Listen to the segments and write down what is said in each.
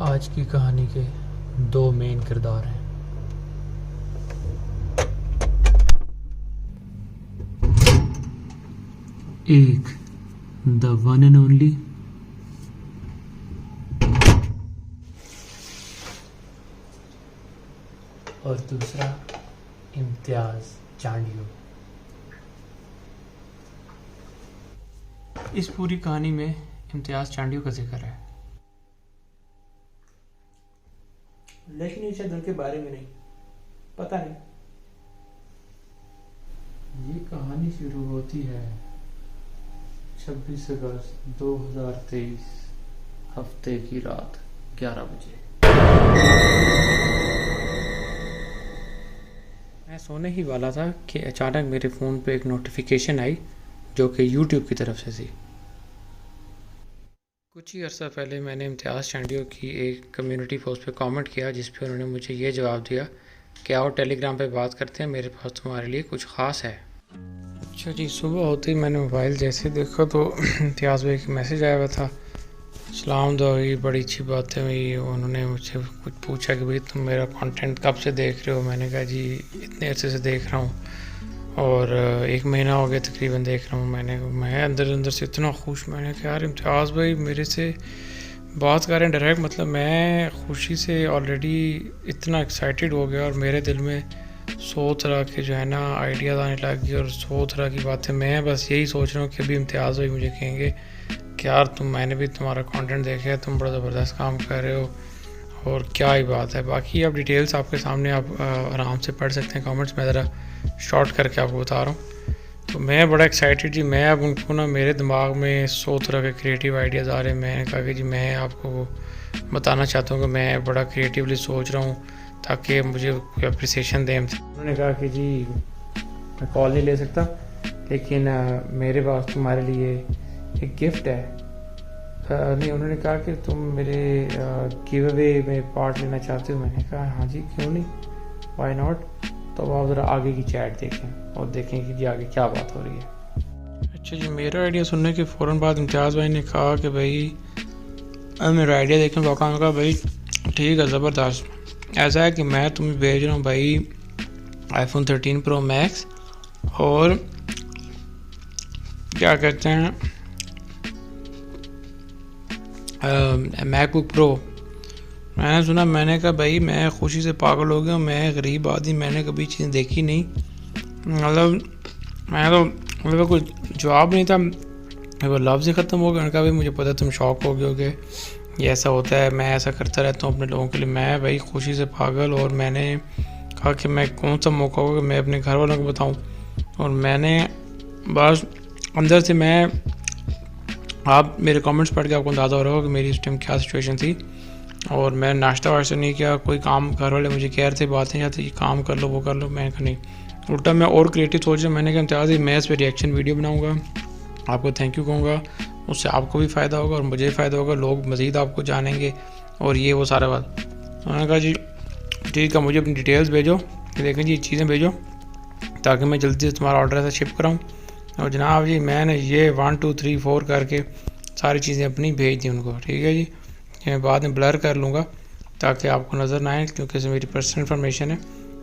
आज की कहानी के दो मेन किरदार हैं। एक द वन एंड ओनली और दूसरा इम्तियाज चांडियो। इस पूरी कहानी में इम्तियाज चांडियो का जिक्र है, लेकिन ये शायद उनके बारे में नहीं, पता नहीं। ये कहानी शुरू होती है 26 अगस्त 2023 हफ्ते की रात 11 बजे। मैं सोने ही वाला था कि अचानक मेरे फ़ोन पे एक नोटिफिकेशन आई जो कि YouTube की तरफ से थी। कुछ ही अर्सा पहले मैंने इम्तियाज़ चांडियो की एक कम्युनिटी पोस्ट पे कमेंट किया जिस पे उन्होंने मुझे ये जवाब दिया कि आओ टेलीग्राम पे बात करते हैं, मेरे पास तुम्हारे लिए कुछ ख़ास है। अच्छा जी, सुबह होते ही मैंने मोबाइल जैसे देखा तो इम्तियाज़ भाई का मैसेज आया हुआ था। सलाम दुआ हुई, बड़ी अच्छी बातें हुई। उन्होंने मुझसे कुछ पूछा कि भाई तुम मेरा कंटेंट कब से देख रहे हो। मैंने कहा जी इतने अरसे से देख रहा हूँ और 1 महीना हो गया तकरीबन देख रहा हूँ। मैं अंदर से इतना खुश, मैंने कहा यार इम्तियाज़ भाई मेरे से बात कर रहे हैं डायरेक्ट। मतलब मैं खुशी से ऑलरेडी इतना एक्साइटेड हो गया और मेरे दिल में 100 तरह के जो है ना आइडियाज़ आने लग गए और 100 तरह की बातें। मैं बस यही सोच रहा हूँ कि अभी इम्तियाज़ भाई मुझे कहेंगे कि यार मैंने भी तुम्हारा कंटेंट देखा है, तुम बड़ा ज़बरदस्त काम कर रहे हो और क्या ही बात है। बाकी अब डिटेल्स आपके सामने आप आराम से पढ़ सकते हैं कमेंट्स में, ज़रा शॉर्ट करके आपको बता रहा हूँ। तो मैं बड़ा एक्साइटेड जी। मैं अब उनको ना मेरे दिमाग में 100 तरह के क्रिएटिव आइडियाज़ आ रहे हैं। मैंने कहा कि जी मैं आपको बताना चाहता हूँ कि मैं बड़ा क्रिएटिवली सोच रहा हूँ ताकि मुझे अप्रिसिएशन दें। उन्होंने कहा कि जी मैं कॉल नहीं ले सकता लेकिन मेरे पास तुम्हारे लिए एक गिफ्ट है। नहीं, उन्होंने कहा कि तुम मेरे गिव अवे में पार्ट लेना चाहते हो। मैंने कहा हाँ जी क्यों नहीं, वाई नॉट। तो आप ज़रा आगे की चैट देखें और देखें कि जी आगे क्या बात हो रही है। अच्छा जी, मेरा आइडिया सुनने के फ़ौरन बाद इम्तियाज़ भाई ने कहा कि भाई मेरा आइडिया देखें। वाक़ई में कहा भाई ठीक है, ज़बरदस्त। ऐसा है कि मैं तुम्हें भेज रहा हूँ भाई iPhone 13 Pro Max और क्या कहते हैं मैकबुक प्रो। मैंने सुना, मैंने कहा भाई मैं खुशी से पागल हो गया। मैं गरीब आदमी, मैंने कभी चीज़ देखी नहीं। मतलब मैं तो मेरे कोई जवाब नहीं था, वो लफ्ज़ ही ख़त्म हो गया। उन्होंने कहा भाई मुझे पता तुम शौक हो गए होगे, ये ऐसा होता है, मैं ऐसा करता रहता हूँ अपने लोगों के लिए। मैं भाई खुशी से पागल। और मैंने कहा कि मैं कौन सा मौका होगा मैं अपने घर वालों को बताऊँ। और मैंने बस अंदर से आप मेरे कमेंट्स पढ़ के आपको अंदाज़ा हो रहा होगा कि मेरी उस टाइम क्या सिचुएशन थी। और मैं नाश्ता वाश्ता नहीं किया, कोई काम घर वाले मुझे कह रहे थे बातें जाती कि काम कर लो वो कर लो। मैं नहीं, उल्टा मैं और क्रिएटिव सोच रहा। मैंने कहा इम्तियाज़ मैं इस पर रिएक्शन वीडियो बनाऊंगा, आपको थैंक यू कहूँगा, उससे आपको भी फ़ायदा होगा और मुझे फ़ायदा होगा, लोग मज़ीद आपको जानेंगे और ये वो सारा बात। उन्होंने कहा जी ठीक है, मुझे अपनी डिटेल्स भेजो, देखें जी चीज़ें भेजो ताकि मैं जल्दी से तुम्हारा ऑर्डर ऐसा शिप कराऊँ। और जनाब जी मैंने ये 1 2 3 4 करके सारी चीज़ें अपनी भेज दी उनको। ठीक है जी, मैं बाद में ब्लर कर लूँगा ताकि आपको नज़र ना आए क्योंकि इसमें मेरी पर्सनल इन्फॉर्मेशन है।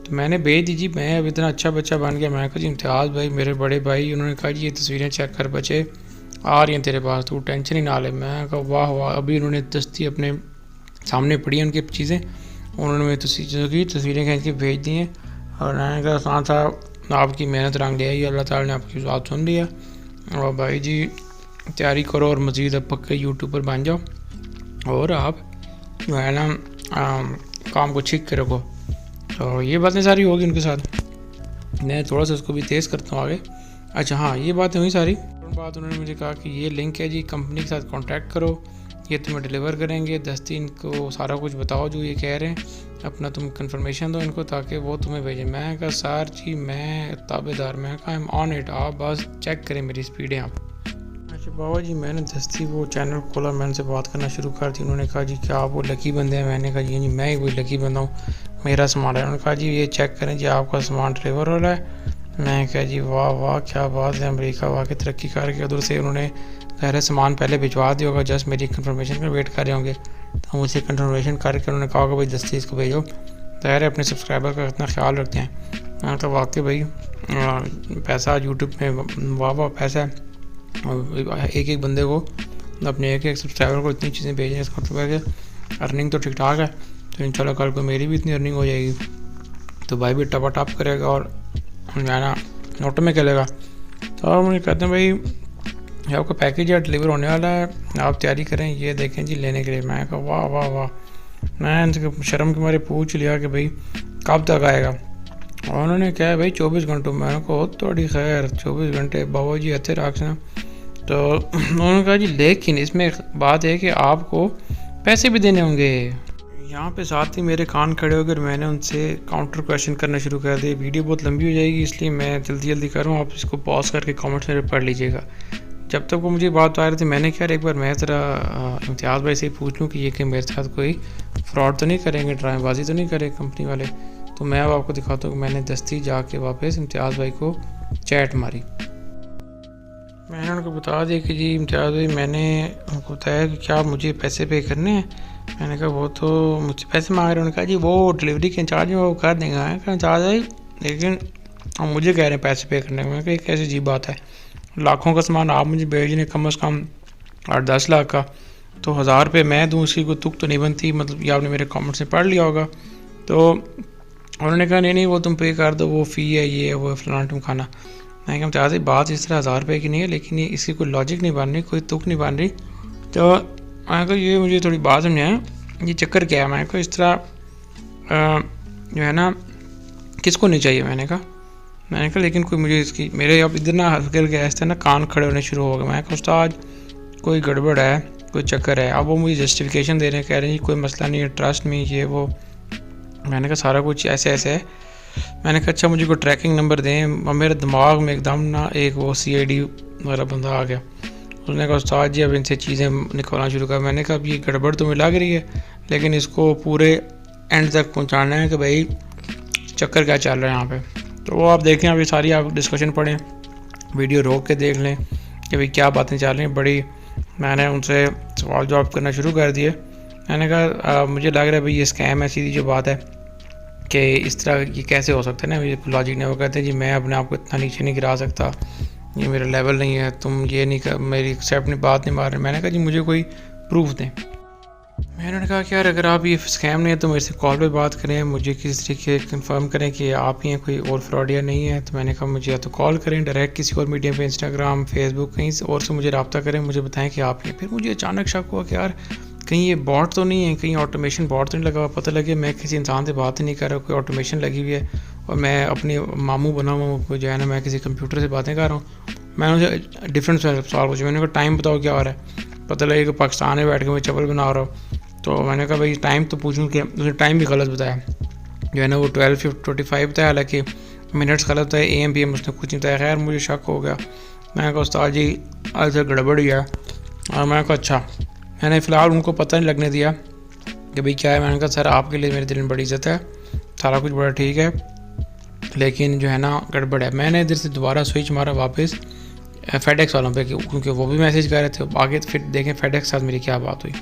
तो मैंने भेज दी जी। मैं अब इतना अच्छा बच्चा बन गया। मैं कहा जी इम्तियाज़ भाई मेरे बड़े भाई, उन्होंने कहा जी ये तस्वीरें चेक कर बच्चे, आ रही हैं तेरे पास, तू टेंशन ही ना ले। मैं कहा वाह वाह। अभी उन्होंने दस्ती अपने सामने पड़ी उनकी चीज़ें, उन्होंने मेरी तस्वीरें खींच के भेज दी हैं। और मैंने कहा साथ साथ आपकी मेहनत रंग ले आई, अल्लाह ताला ने आपकी बात सुन लिया। और भाई जी तैयारी करो और मज़ीद अब पक्के यूट्यूबर बन जाओ और आप जो है ना काम को ठीक के रखो। तो ये बातें सारी होगी उनके साथ। मैं थोड़ा सा उसको भी तेज़ करता हूँ आगे। अच्छा हाँ, ये बातें हुई सारी। बात उन्होंने मुझे कहा कि ये लिंक है जी, कंपनी के साथ कांटेक्ट करो, ये तुम्हें डिलीवर करेंगे। दस्ती इनको सारा कुछ बताओ जो ये कह रहे हैं, अपना तुम कंफर्मेशन दो इनको ताकि वो तुम्हें भेजें। मैं कहा सर जी मैं ताबेदार। मैं कहा आई एम ऑन इट, आप बस चेक करें मेरी स्पीडें आप। अच्छा बाबा जी, मैंने दस्ती वो चैनल खोला, मैंने से बात करना शुरू कर दी। उन्होंने कहा जी क्या आप वो लकी बंदे हैं। मैंने कहा जी मैं ही वही लकी बंदा हूँ, मेरा सामान है। उन्होंने कहा जी ये चेक करें जी आपका सामान डिलीवर हो रहा है। मैं कहा जी वाह वाह क्या बात है, अमेरिका वाकई तरक्की कर गया। उधर से उन्होंने ज़ाहिर है सामान पहले भिजवा दिया होगा, जस्ट मेरी कंफर्मेशन का वेट कर रहे होंगे। तो मुझे कंफर्मेशन करके उन्होंने कहा कि भाई दस्ती इसको भेजो। ज़ाहिर है अपने सब्सक्राइबर का इतना ख्याल रखते हैं। तो वाकई भाई पैसा यूट्यूब में वाह पैसा है। एक एक बंदे को, अपने एक एक सब्सक्राइबर को इतनी चीज़ें भेजें, इसका मतलब है कि अर्निंग तो ठीक ठाक है। तो इंशाल्लाह कल को मेरी भी इतनी अर्निंग हो जाएगी तो भाई भी टपा टप करेगा और ना नोटों में चलेगा। तो मुझे कहते हैं भाई आपका पैकेज या डिलीवर होने वाला है, आप तैयारी करें, ये देखें जी लेने के लिए। मैं कहा वाह वाह वाह। मैं इनसे शर्म के मारे पूछ लिया कि भाई कब तक आएगा, और उन्होंने क्या है भाई 24 घंटों में। मैंने कहा थोड़ी खैर 24 घंटे बाबा जी अच्छे राख से। तो उन्होंने कहा जी लेकिन इसमें बात है कि आपको पैसे भी देने होंगे। यहाँ पे साथ ही मेरे कान खड़े होकर मैंने उनसे काउंटर क्वेश्चन करना शुरू कर दिया। वीडियो बहुत लंबी हो जाएगी इसलिए मैं जल्दी कर रहा हूँ, आप इसको पॉज करके कमेंट्स में पढ़ लीजिएगा। जब तक वो मुझे बात आ रही थी मैंने क्या एक बार मैं ज़रा इम्तियाज़ भाई से ही पूछ लूँ कि ये कि मेरे साथ कोई फ्रॉड तो नहीं करेंगे, ड्रामेबाजी तो नहीं करेंगे कंपनी वाले। तो मैं अब आपको दिखाता हूँ कि मैंने दस्ती जाके वापस इम्तियाज़ भाई को चैट मारी। मैंने उनको बता दिया कि जी इम्तियाज़ भाई मैंने उनको बताया कि क्या मुझे पैसे पे करने हैं। मैंने कहा वो तो मुझसे पैसे मांग रहे हैं। उन्होंने कहा जी वो डिलीवरी के इंचार्ज है वो कर देंगे। मैं कहा इंचार्ज भाई लेकिन हम मुझे कह रहे हैं पैसे पे करने। मैंने कहा ये कैसी अजीब बात है, लाखों का सामान आप मुझे भेज रहे कम अज़ कम 8-10 लाख का, तो 1000 रुपये मैं दूँ इसकी कोई तुक तो नहीं बनती। मतलब ये आपने मेरे कमेंट से पढ़ लिया होगा। तो उन्होंने कहा नहीं वो तुम पे कर दो, वो फ़ी है ये वो फलाना तुम खाना। मैं कहा चाहते बात इस तरह 1000 रुपये की नहीं है, लेकिन ये इसकी कोई लॉजिक नहीं बन रही, कोई तुक नहीं बन रही। तो मैं कहा ये मुझे थोड़ी बात समझाएं ये चक्कर क्या है। मैं कहा इस तरह जो है ना किसको नहीं चाहिए। मैंने कहा लेकिन कोई मुझे इसकी मेरे अब इधर ना हल्के हल्के ऐसे ना कान खड़े होने शुरू हो गए। मैं कहा उस्ताद कोई गड़बड़ है, कोई चक्कर है। अब वो मुझे जस्टिफिकेशन दे रहे हैं, कह रहे हैं कोई मसला नहीं है, ट्रस्ट में ये वो। मैंने कहा सारा कुछ ऐसे ऐसे है। मैंने कहा अच्छा मुझे कोई ट्रैकिंग नंबर दें। मेरे दिमाग में एकदम ना एक वो CID वाला बंदा आ गया। उसने कहा उस्ताद जी अब इनसे चीज़ें निकालना शुरू कर। मैंने कहा अब ये गड़बड़ तो मिला रही है लेकिन इसको पूरे एंड तक पहुंचाना है कि भाई चक्कर क्या चल रहा है यहाँ पे। तो वो आप देखें, अभी सारी आप डिस्कशन पढ़ें, वीडियो रोक के देख लें कि भाई क्या बातें चल रही हैं। बड़ी मैंने उनसे सवाल जवाब करना शुरू कर दिए। मैंने कहा मुझे लग रहा है भाई ये स्कैम है। सीधी जो बात है कि इस तरह ये कैसे हो सकता है ना, मुझे लॉजिक नहीं। वो कहते हैं जी मैं अपने आप को इतना नीचे नहीं गिरा सकता, ये मेरा लेवल नहीं है, तुम ये नहीं कर मेरी से अपनी बात नहीं मार रहे। मैंने कहा जी मुझे कोई प्रूफ दें। मैंने कहा कि यार अगर आप ये स्कैम नहीं है तो मेरे से कॉल पे बात करें, मुझे किसी तरीके कंफर्म करें कि आप ही हैं, कोई और फ्रॉड या नहीं है। तो मैंने कहा मुझे या तो कॉल करें डायरेक्ट किसी और मीडिया पे, इंस्टाग्राम फेसबुक कहीं और से मुझे रब्ता करें, मुझे बताएं कि आप ही हैं। फिर मुझे अचानक शक हुआ कि यार कहीं ये बॉट तो नहीं है, कहीं ऑटोमेशन बॉट तो नहीं लगा हुआ। पता लगे मैं किसी इंसान से बात ही नहीं कर रहा, कोई ऑटोमेशन लगी हुई है और मैं अपने मामू बना हुआ जो है ना मैं किसी कंप्यूटर से बातें कर रहा हूँ। मैंने उनसे डिफरेंट सवाल पूछे। मैंने कहा टाइम बताओ क्या हो रहा है। पता लगे कि पाकिस्तान में बैठ के मैं चप्पल बना रहा हूँ। तो मैंने कहा भाई टाइम तो पूछूं कि उसने टाइम भी गलत बताया जो है ना, वो 12:25 बताया, हालांकि मिनट्स गलत बताया, AM PM उसने कुछ नहीं बताया। खैर मुझे शक हो गया। मैंने कहा उस्ताद जी आज गड़बड़ ही है। और मैंने कहा अच्छा, मैंने फ़िलहाल उनको पता नहीं लगने दिया कि भाई क्या है। मैंने कहा सर आपके लिए मेरे दिल में बड़ी इज़्ज़त है, सारा कुछ बड़ा ठीक है, लेकिन जो है ना गड़बड़ है। मैंने इधर से दोबारा स्विच मारा वापस FedEx वालों पे क्योंकि वो भी मैसेज कर रहे थे आगे। तो फिर देखें FedEx के साथ मेरी क्या बात हुई।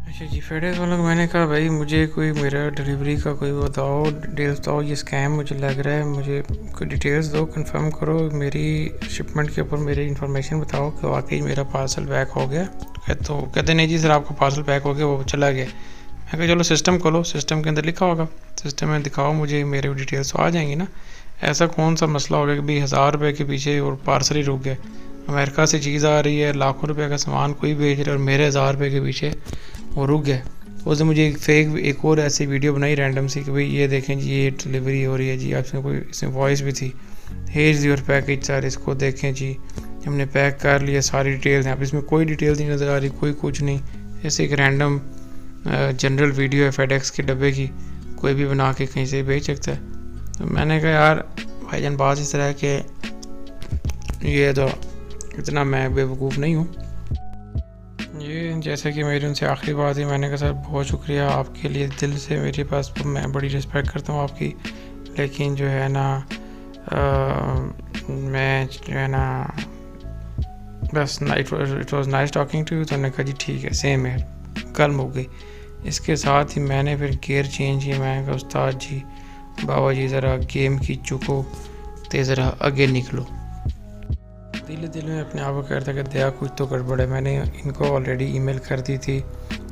अच्छा जी FedEx वालों को मैंने कहा भाई मुझे कोई मेरा डिलीवरी का कोई बताओ, डिटेल्स बताओ, ये स्कैम मुझे लग रहा है, मुझे कोई डिटेल्स दो, कंफर्म करो मेरी शिपमेंट के ऊपर मेरी इन्फॉर्मेशन बताओ कि वाकई मेरा पार्सल पैक हो गया। तो कहते नहीं जी सर आपका पार्सल पैक हो गया, वो चला गया। मैं कहा चलो सिस्टम खोलो, सिस्टम के अंदर लिखा होगा, सिस्टम में दिखाओ मुझे, मेरे डिटेल्स तो आ जाएंगी ना। ऐसा कौन सा मसला हो गया कि भाई 1000 रुपये के पीछे और पार्सल ही रुक गए। अमेरिका से चीज़ आ रही है, लाखों रुपए का सामान कोई भेज रहा है और मेरे 1000 रुपये के पीछे वो रुक गए। उसने मुझे एक और ऐसी वीडियो बनाई रैंडम सी कि भाई ये देखें जी ये डिलीवरी हो रही है जी, आपसे कोई इसमें वॉइस भी थी, हेज योर पैकेज सर, इसको देखें जी हमने पैक कर लिया, सारी डिटेल्स हैं। अब इसमें कोई डिटेल्स नहीं नज़र आ रही, कोई कुछ नहीं, ऐसे एक रैंडम जनरल वीडियो है FedEx के डब्बे की, कोई भी बना के कहीं से भेज सकता है। तो मैंने कहा यार भाईजान बात इस तरह है कि ये तो इतना मैं बेवकूफ़ नहीं हूँ। ये जैसे कि मेरी उनसे आखिरी बात है, मैंने कहा सर बहुत शुक्रिया आपके लिए, दिल से मेरे पास मैं बड़ी रिस्पेक्ट करता हूँ आपकी, लेकिन जो है ना मैं जो है ना बस it was nice talking to you. तो मैंने कहा जी ठीक है, सेम है, कल हो गई। इसके साथ ही मैंने फिर गियर चेंज किया। मैंने कहा उस्ताद जी, बाबा जी ज़रा गेम की चुको तो ज़रा आगे निकलो। दिल में अपने आप को कहता कि दया कुछ तो गड़बड़ है। मैंने इनको ऑलरेडी ईमेल कर दी थी,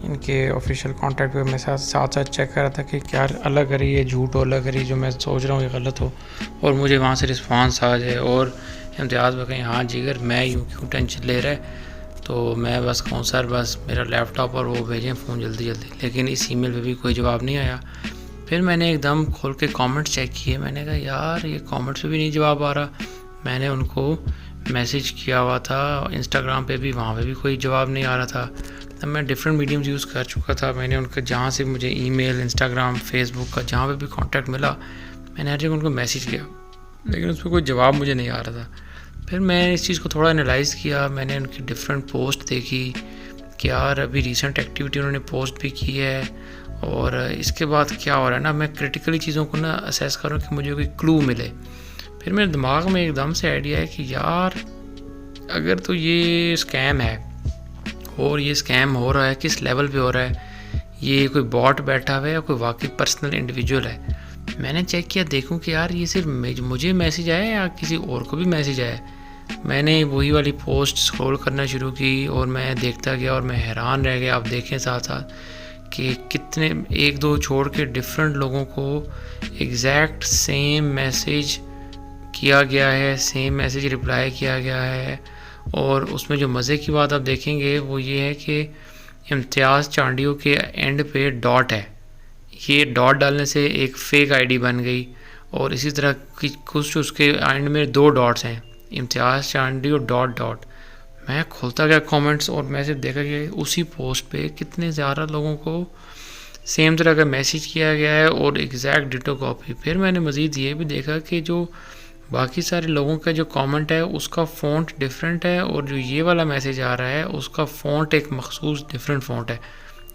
इनके ऑफिशियल कॉन्टैक्ट पे मैं साथ चेक कर रहा था कि क्या अलग करी ये झूठ हो, अलग करी जो मैं सोच रहा हूँ ये गलत हो, और मुझे वहाँ से रिस्पांस आ जाए। और इम्तियाज़ में कहीं हाँ जिगर मैं यूँ क्यों टेंशन ले रहा है, तो मैं बस कहूँ सर बस मेरा लैपटॉप और वो भेजें फ़ोन जल्दी जल्दी। लेकिन इस ईमेल पे भी कोई जवाब नहीं आया। फिर मैंने एकदम खोल के कमेंट्स चेक किए। मैंने कहा यार ये कमेंट्स पे भी नहीं जवाब आ रहा। मैंने उनको मैसेज किया हुआ था इंस्टाग्राम पे भी, वहाँ पे भी कोई जवाब नहीं आ रहा था। तब मैं डिफरेंट मीडियम्स यूज़ कर चुका था। मैंने उनका जहाँ से मुझे ईमेल, इंस्टाग्राम, फेसबुक का जहाँ पे भी कांटेक्ट मिला, मैंने हर जगह उनको मैसेज किया, लेकिन उस पर कोई जवाब मुझे नहीं आ रहा था। फिर मैं इस चीज़ को थोड़ा एनालाइज़ किया। मैंने उनकी डिफरेंट पोस्ट देखी कि यार अभी रिसेंट एक्टिविटी उन्होंने पोस्ट भी की है, और इसके बाद क्या हो रहा है ना, मैं क्रिटिकली चीज़ों को ना असेस करूँ कि मुझे कोई क्लू मिले। फिर मेरे दिमाग में एकदम से आइडिया है कि यार अगर तो ये स्कैम है, और ये स्कैम हो रहा है किस लेवल पे हो रहा है, ये कोई बॉट बैठा हुआ है या कोई वाकई पर्सनल इंडिविजुअल है। मैंने चेक किया, देखूं कि यार ये सिर्फ मुझे मैसेज आया या किसी और को भी मैसेज आया। मैंने वही वाली पोस्ट स्क्रॉल करना शुरू की और मैं देखता गया और मैं हैरान रह गया। आप देखें साथ साथ कि कितने एक दो छोड़ के डिफरेंट लोगों को एग्जैक्ट सेम मैसेज किया गया है, सेम मैसेज रिप्लाई किया गया है। और उसमें जो मज़े की बात आप देखेंगे वो ये है कि इम्तियाज़ चांडियो के एंड पे डॉट है। ये डॉट डालने से एक फ़ेक आईडी बन गई, और इसी तरह की कुछ उसके एंड में 2 डॉट्स हैं, इम्तियाज़ चांडियो डॉट। मैं खोलता गया कमेंट्स और मैं सिर्फ देखा कि उसी पोस्ट पे कितने ज़्यादा लोगों को सेम तरह का मैसेज किया गया है और एग्जैक्ट डिटो कॉपी। फिर मैंने मज़ीद ये भी देखा कि जो बाकी सारे लोगों का जो कमेंट है उसका फ़ॉन्ट डिफरेंट है, और जो ये वाला मैसेज आ रहा है उसका फ़ॉन्ट एक मखसूस डिफरेंट फ़ॉन्ट है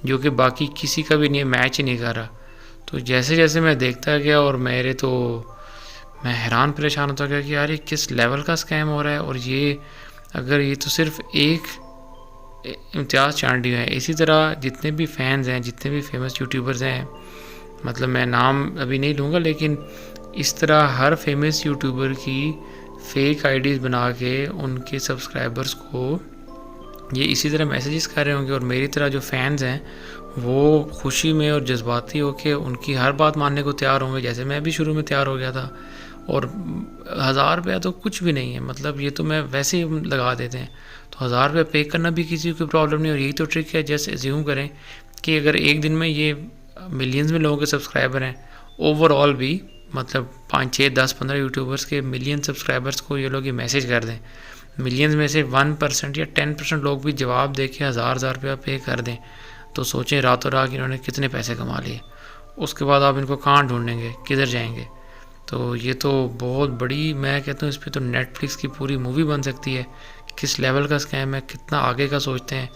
जो कि बाकी किसी का भी नहीं मैच ही नहीं कर रहा। तो जैसे जैसे मैं देखता गया और मैं हैरान परेशान होता गया कि यार ये किस लेवल का स्कैम हो रहा है। और ये अगर ये तो सिर्फ एक इम्तियाज़ चांडियो है, इसी तरह जितने भी फैंस हैं, जितने भी फेमस यूट्यूबर्स हैं, मतलब मैं नाम अभी नहीं लूँगा, लेकिन इस तरह हर फेमस यूट्यूबर की फ़ेक आईडीज़ बना के उनके सब्सक्राइबर्स को ये इसी तरह मैसेजेस कर रहे होंगे। और मेरी तरह जो फैंस हैं वो खुशी में और जज्बाती होकर उनकी हर बात मानने को तैयार होंगे, जैसे मैं भी शुरू में तैयार हो गया था। और 1000 रुपया तो कुछ भी नहीं है, मतलब ये तो मैं वैसे ही लगा देते हैं। तो 1000 रुपया पे करना भी किसी को प्रॉब्लम नहीं। और यही तो ट्रिक है, जैसे एज्यूम करें कि अगर एक दिन में ये मिलियंस में लोगों के सब्सक्राइबर हैं ओवरऑल भी, मतलब 5, 6, 10, 15 यूट्यूबर्स के मिलियन सब्सक्राइबर्स को ये लोग ये मैसेज कर दें, मिलियंस में से 1% या 10% लोग भी जवाब दे के 1000 रुपया पे कर दें, तो सोचें रातों रात इन्होंने कितने पैसे कमा लिए। उसके बाद आप इनको कहाँ ढूंढेंगे, किधर जाएंगे। तो ये तो बहुत बड़ी, मैं कहता हूँ इस पर तो नेटफ्लिक्स की पूरी मूवी बन सकती है। किस लेवल का स्कैम है, कितना आगे का सोचते हैं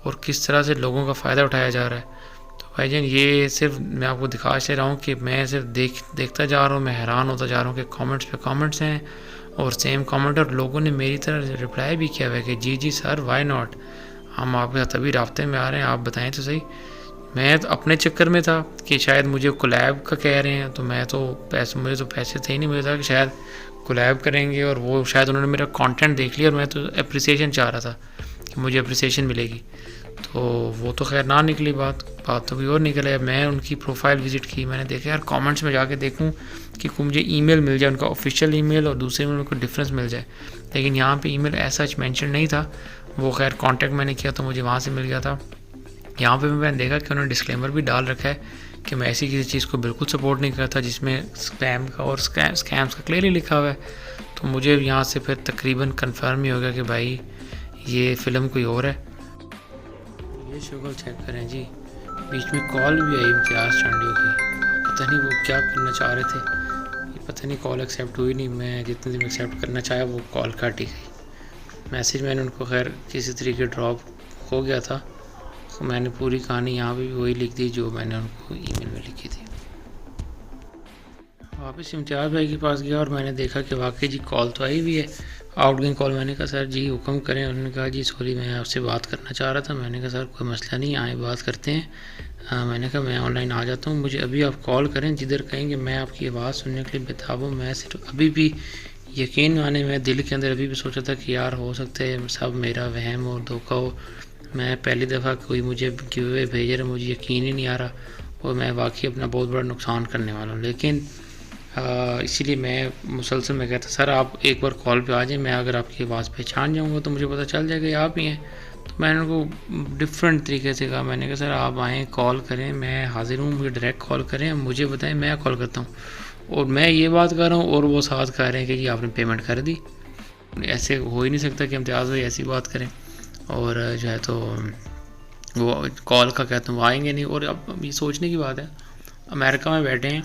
और किस तरह से लोगों का फ़ायदा उठाया जा रहा है। तो भाईजान ये सिर्फ मैं आपको दिखा से रहा हूँ कि मैं सिर्फ देखता जा रहा हूँ, मैं हैरान होता जा रहा हूँ कि कमेंट्स पे कमेंट्स हैं और सेम कमेंट, और लोगों ने मेरी तरह रिप्लाई भी किया हुआ है कि जी सर वाई नॉट, हम आपके साथ तभी रास्ते में आ रहे हैं, आप बताएं तो सही। मैं तो अपने चक्कर में था कि शायद मुझे कोलैब का कह रहे हैं, तो मुझे तो पैसे थे ही नहीं, मुझे था कि शायद कोलैब करेंगे, और वो शायद उन्होंने मेरा कंटेंट देख लिया और मैं तो अप्रिसिएशन चाह रहा था कि मुझे अप्रिसिएशन मिलेगी। तो वो तो खैर ना निकली बात तो कोई और निकल आया। मैं उनकी प्रोफाइल विज़िट की, मैंने देखा यार कमेंट्स में जाके देखूं कि मुझे ईमेल मिल जाए, उनका ऑफिशियल ईमेल और दूसरे में उनको डिफरेंस मिल जाए, लेकिन यहाँ पे ईमेल ऐसा मेंशन नहीं था। वो खैर कांटेक्ट मैंने किया तो मुझे वहाँ से मिल गया था। यहाँ पे मैंने देखा कि उन्होंने डिस्क्लेमर भी डाल रखा है कि मैं ऐसी किसी चीज़ को बिल्कुल सपोर्ट नहीं करता जिसमें स्पैम का और स्कैम्स का क्लियरली लिखा हुआ है। तो मुझे यहाँ से फिर तकरीबन कन्फर्म ही हो गया कि भाई ये फ़िल्म कोई और है। ये शक्ल चेक करें जी, बीच में कॉल भी आई इम्तियाज़ चांडियो की, पता नहीं वो क्या करना चाह रहे थे, ये पता नहीं कॉल एक्सेप्ट हुई नहीं। मैं जितने दिन एक्सेप्ट करना चाहा वो कॉल काट ही गई। मैसेज मैंने उनको खैर किसी तरीके ड्रॉप हो गया था, तो मैंने पूरी कहानी यहाँ पे भी वही लिख दी जो मैंने उनको ईमेल में लिखी थी। वापस इम्तियाज़ भाई के पास गया और मैंने देखा कि वाकई जी कॉल तो आई हुई है, आउटगोइंग कॉल। मैंने कहा सर जी हुक्म करें। उन्होंने कहा जी सॉरी मैं आपसे बात करना चाह रहा था। मैंने कहा सर कोई मसला नहीं, आए बात करते हैं। मैंने कहा मैं ऑनलाइन आ जाता हूँ, मुझे अभी आप कॉल करें, जिधर कहेंगे मैं आपकी आवाज़ सुनने के लिए बेताब हूँ। मैं सिर्फ अभी भी यकीन माने, मैं दिल के अंदर अभी भी सोचा था कि यार हो सकता है सब मेरा वहम और धोखा हो। मैं पहली दफ़ा कोई मुझे गिव अवे भेज रहा, मुझे यकीन ही नहीं आ रहा और मैं वाकई अपना बहुत बड़ा नुकसान करने वाला हूँ। लेकिन इसीलिए मैं मुसलसल मैं कहता सर आप एक बार कॉल पे आ जाएं, मैं अगर आपकी आवाज़ पहचान जाऊँगा तो मुझे पता चल जाएगा ये आप ही हैं। तो मैंने उनको डिफरेंट तरीके से कहा, मैंने कहा सर आप आएँ कॉल करें, मैं हाजिर हूँ, मुझे डायरेक्ट कॉल करें, मुझे बताएं, मैं कॉल करता हूँ। और मैं ये बात कर रहा हूँ और वो साथ कह रहे हैं कि जी आपने पेमेंट कर दी। ऐसे हो ही नहीं सकता कि इम्तियाज़ भाई ऐसी बात करें। और जो है तो वो कॉल का कहता हूँ वो आएंगे नहीं। और अब ये सोचने की बात है, अमेरिका में बैठे हैं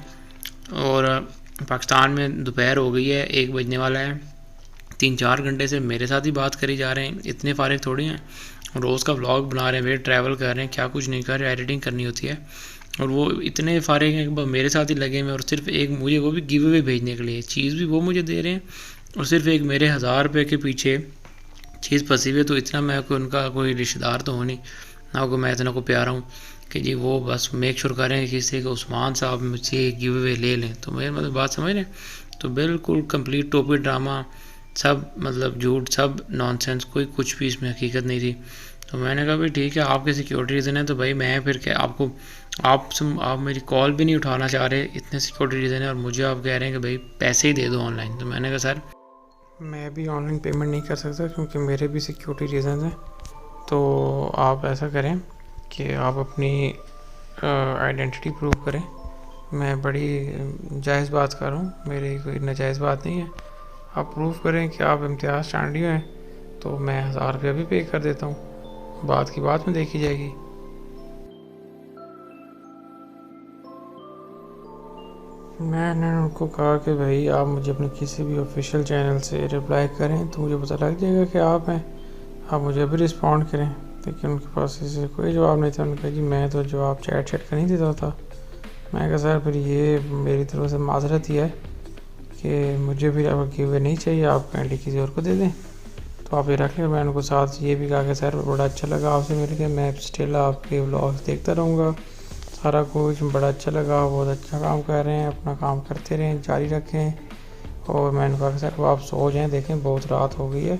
और पाकिस्तान में दोपहर हो गई है, 1 बजने वाला है। 3-4 घंटे से मेरे साथ ही बात करी जा रहे हैं, इतने फारिग थोड़ी हैं। रोज़ का व्लॉग बना रहे हैं, वे ट्रैवल कर रहे हैं, क्या कुछ नहीं कर रहे, एडिटिंग करनी होती है। और वो इतने फारिग हैं कि मेरे साथ ही लगे हुए, और सिर्फ एक मुझे वो भी गिव अवे भेजने के लिए, चीज़ भी वो मुझे दे रहे हैं और सिर्फ एक मेरे 1000 रुपये के पीछे चीज़ फंसी हुई है। तो इतना मैं कोई उनका कोई रिश्तेदार तो हो नहीं, ना को मैं इतना को प्यारा हूँ कि जी वो बस मेक श्योर करें कि किसी को उस्मान साहब मुझसे गिव अवे ले लें। तो मेरे मतलब बात समझ रहे हैं। तो बिल्कुल कंप्लीट टोपी ड्रामा, सब मतलब झूठ, सब नॉनसेंस, कोई कुछ भी इसमें हकीकत नहीं थी। तो मैंने कहा भाई ठीक है, आपके सिक्योरिटी रीज़न है तो भाई मैं फिर क्या आपको आप मेरी कॉल भी नहीं उठाना चाह रहे, इतने सिक्योरिटी रीज़न है, और मुझे आप कह रहे हैं कि भाई पैसे ही दे दो ऑनलाइन। तो मैंने कहा सर मैं भी ऑनलाइन पेमेंट नहीं कर सकता क्योंकि मेरे भी सिक्योरिटी रीज़न हैं। तो आप ऐसा करें कि आप अपनी आइडेंटिटी प्रूव करें। मैं बड़ी जायज़ बात कर रहा हूँ, मेरी कोई नाजायज़ बात नहीं है। आप प्रूव करें कि आप इम्तियाज़ चांडियो हैं तो मैं 1000 रुपया भी पे कर देता हूँ, बात की बात में देखी जाएगी। मैंने उनको कहा कि भाई आप मुझे अपने किसी भी ऑफिशियल चैनल से रिप्लाई करें तो मुझे पता लग जाएगा कि आप हैं, आप मुझे भी रिस्पॉन्ड करें। लेकिन उनके पास इससे कोई जवाब नहीं था। उन्होंने कहा जी मैं तो जवाब चैट का नहीं देता था। मैं कहा सर फिर ये मेरी तरफ से माजरत ही है कि मुझे फिर अब गिव अवे नहीं चाहिए, आप काइंडली किसी और को दे दें। तो आप ये रख लें। मैंने उनको साथ ये भी कहा कि सर बड़ा अच्छा लगा आपसे मिल के, मैं स्टिल आपके व्लॉग्स देखता रहूँगा, सारा कुछ बड़ा अच्छा लगा, बहुत अच्छा काम कर रहे हैं, अपना काम करते रहें, जारी रखें। और मैंने कहा सर अब आप सो जाएं, देखें बहुत रात हो गई है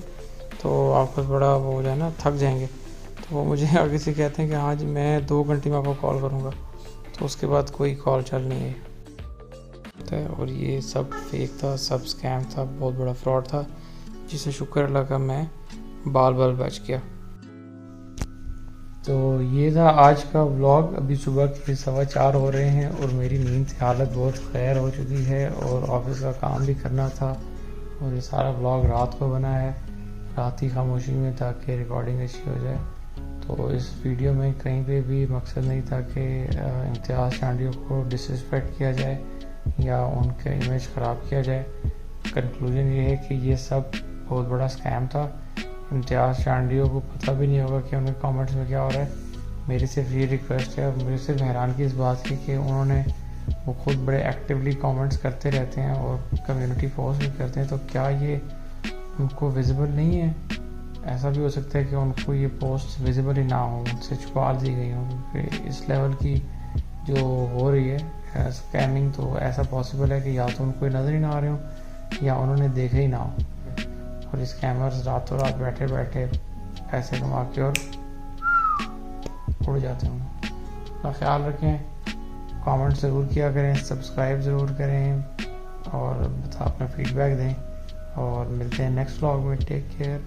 तो आपको बड़ा वो हो जाए ना, थक जाएंगे। तो वो मुझे आगे से कहते हैं कि हाँ जी मैं 2 घंटे में आपको कॉल करूँगा। तो उसके बाद कोई कॉल चल नहीं है। और ये सब फेक था, सब स्कैम था, बहुत बड़ा फ्रॉड था, जिसे शुक्र अल्लाह का मैं बाल बच गया। तो ये था आज का व्लॉग। अभी सुबह के 4:15 हो रहे हैं और मेरी नींद से हालत बहुत खैर हो चुकी है और ऑफिस का काम भी करना था। और ये सारा व्लॉग रात को बना है, रात की खामोशी में, ताकि रिकॉर्डिंग अच्छी हो जाए। तो इस वीडियो में कहीं पे भी मकसद नहीं था कि इम्तियाज़ चांडियो को डिसरिस्पेक्ट किया जाए या उनका इमेज ख़राब किया जाए। कंक्लूजन ये है कि ये सब बहुत बड़ा स्कैम था। इम्तियाज़ चांडियो को पता भी नहीं होगा कि उनके कमेंट्स में क्या हो रहा है। मेरी सिर्फ ये रिक्वेस्ट है, और मुझे सिर्फ हैरानगी इस बात की कि उन्होंने वो खुद बड़े एक्टिवली कमेंट्स करते रहते हैं और कम्युनिटी पोस्ट भी करते हैं। तो क्या ये उनको विजिबल नहीं है? ऐसा भी हो सकता है कि उनको ये पोस्ट विजिबल ही ना हो, उनसे छुपा दी गई हो। क्योंकि इस लेवल की जो हो रही है स्कैमिंग, तो ऐसा पॉसिबल है कि या तो उनको नज़र ही ना आ रहे हो या उन्होंने देखा ही ना हो। और स्कैमर्स रातों रात बैठे बैठे पैसे कमा के और उड़ जाते होंगे। अपना ख्याल रखें, कमेंट ज़रूर किया करें, सब्सक्राइब ज़रूर करें और अपना फीडबैक दें। और मिलते हैं नेक्स्ट व्लॉग में। Take care.